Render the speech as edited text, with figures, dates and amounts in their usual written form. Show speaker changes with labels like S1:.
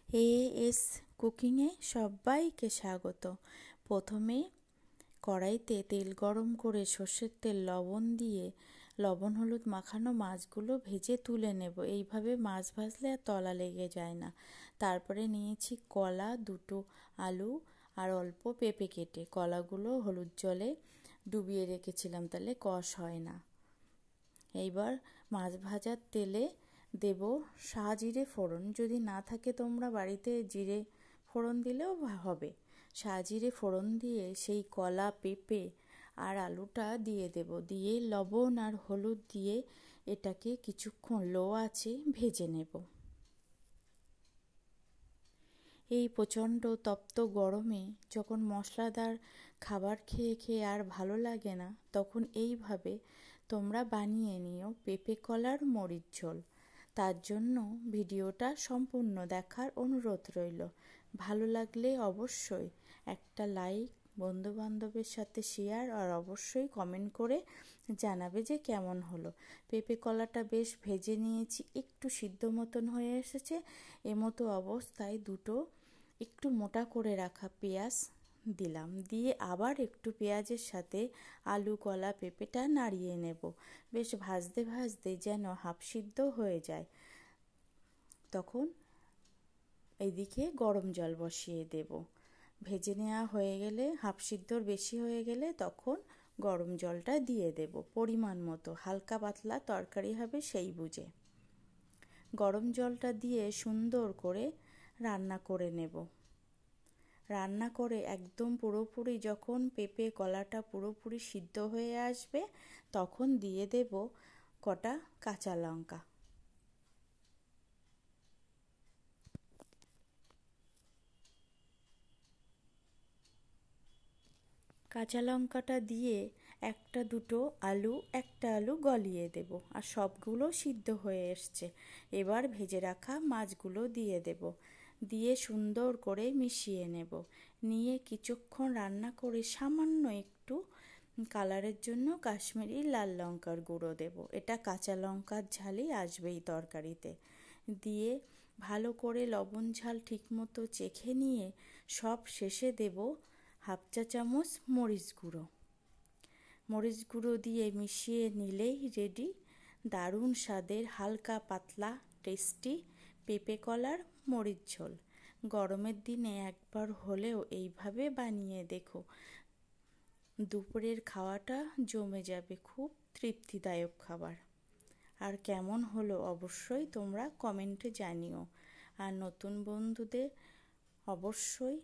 S1: As কুকিংয়ে সবাইকে স্বাগত। প্রথমে কড়াইতে তেল গরম করে সর্ষের তেল লবণ হলুদ মাখানো মাছগুলো ভেজে তুলে নেব। এইভাবে মাছ ভাজলে আর তলা লেগে যায় না। তারপরে নিয়েছি কলা, দুটো আলু আর অল্প পেঁপে কেটে। কলাগুলো হলুদ জলে ডুবিয়ে রেখেছিলাম, তাহলে কষ হয় না। এইবার মাছ ভাজার তেলে দেব সাজিরে ফোড়ন। যদি না থাকে তোমরা বাড়িতে জিরে ফোড়ন দিলেও হবে। সাজিরে ফোড়ন দিয়ে সেই কলা, পেঁপে আর আলুটা দিয়ে দেব। দিয়ে লবণ আর হলুদ দিয়ে এটাকে কিছুক্ষণ লো আঁচে ভেজে নেব। এই প্রচণ্ড তপ্ত গরমে যখন মশলাদার খাবার খেয়ে খেয়ে আর ভালো লাগে না, তখন এইভাবে তোমরা বানিয়ে নিও পেঁপে কলার মরিচ ঝোল। তার জন্য ভিডিওটা সম্পূর্ণ দেখার অনুরোধ রইল। ভালো লাগলে অবশ্যই একটা লাইক, বন্ধুবান্ধবের সাথে শেয়ার আর অবশ্যই কমেন্ট করে জানাবে যে কেমন হলো। পেঁপে কলাটা বেশ ভেজে নিয়েছি, একটু সিদ্ধ মতন হয়ে এসেছে। এমতো অবস্থায় দুটো একটু মোটা করে রাখা পেঁয়াজ দিলাম। দিয়ে আবার একটু পেঁয়াজের সাথে আলু, কলা, পেঁপেটা নাড়িয়ে নেব। বেশ ভাজতে ভাজতে যেন হাফ সিদ্ধ হয়ে যায়, তখন এইদিকে গরম জল বসিয়ে দেব। ভেজে নেওয়া হয়ে গেলে, হাফ সিদ্ধর বেশি হয়ে গেলে তখন গরম জলটা দিয়ে দেব পরিমাণ মতো। হালকা পাতলা তরকারি হবে সেই বুঝে। গরম জলটা দিয়ে সুন্দর করে রান্না করে নেব। রান্না করে একদম পুরোপুরি যখন পেঁপে কলাটা পুরোপুরি সিদ্ধ হয়ে আসবে, তখন দিয়ে দেব কটা কাঁচা লঙ্কা। কাঁচা লঙ্কাটা দিয়ে একটা আলু গলিয়ে দেব। আর সবগুলো সিদ্ধ হয়ে এসছে। এবার ভেজে রাখা মাছগুলো দিয়ে দেব। দিয়ে সুন্দর করে মিশিয়ে নেব। নিয়ে কিছুক্ষণ রান্না করে সামান্য একটু কালারের জন্য কাশ্মীরি লাল লঙ্কার গুঁড়ো দেব। এটা কাঁচা লঙ্কার ঝালই আসবে এই তরকারিতে। দিয়ে ভালো করে লবণ ঝাল ঠিকমতো চেখে নিয়ে সব শেষে দেব হাফ চা চামচ মরিচ গুঁড়ো দিয়ে মিশিয়ে নিলেই রেডি দারুণ স্বাদের হালকা পাতলা টেস্টি পেঁপে কলার মরিচ ঝোল। গরমের দিনে একবার হলেও এইভাবে বানিয়ে দেখো, দুপুরের খাওয়াটা জমে যাবে। খুব তৃপ্তিদায়ক খাবার। আর কেমন হলো অবশ্যই তোমরা কমেন্টে জানিও। আর নতুন বন্ধুদের অবশ্যই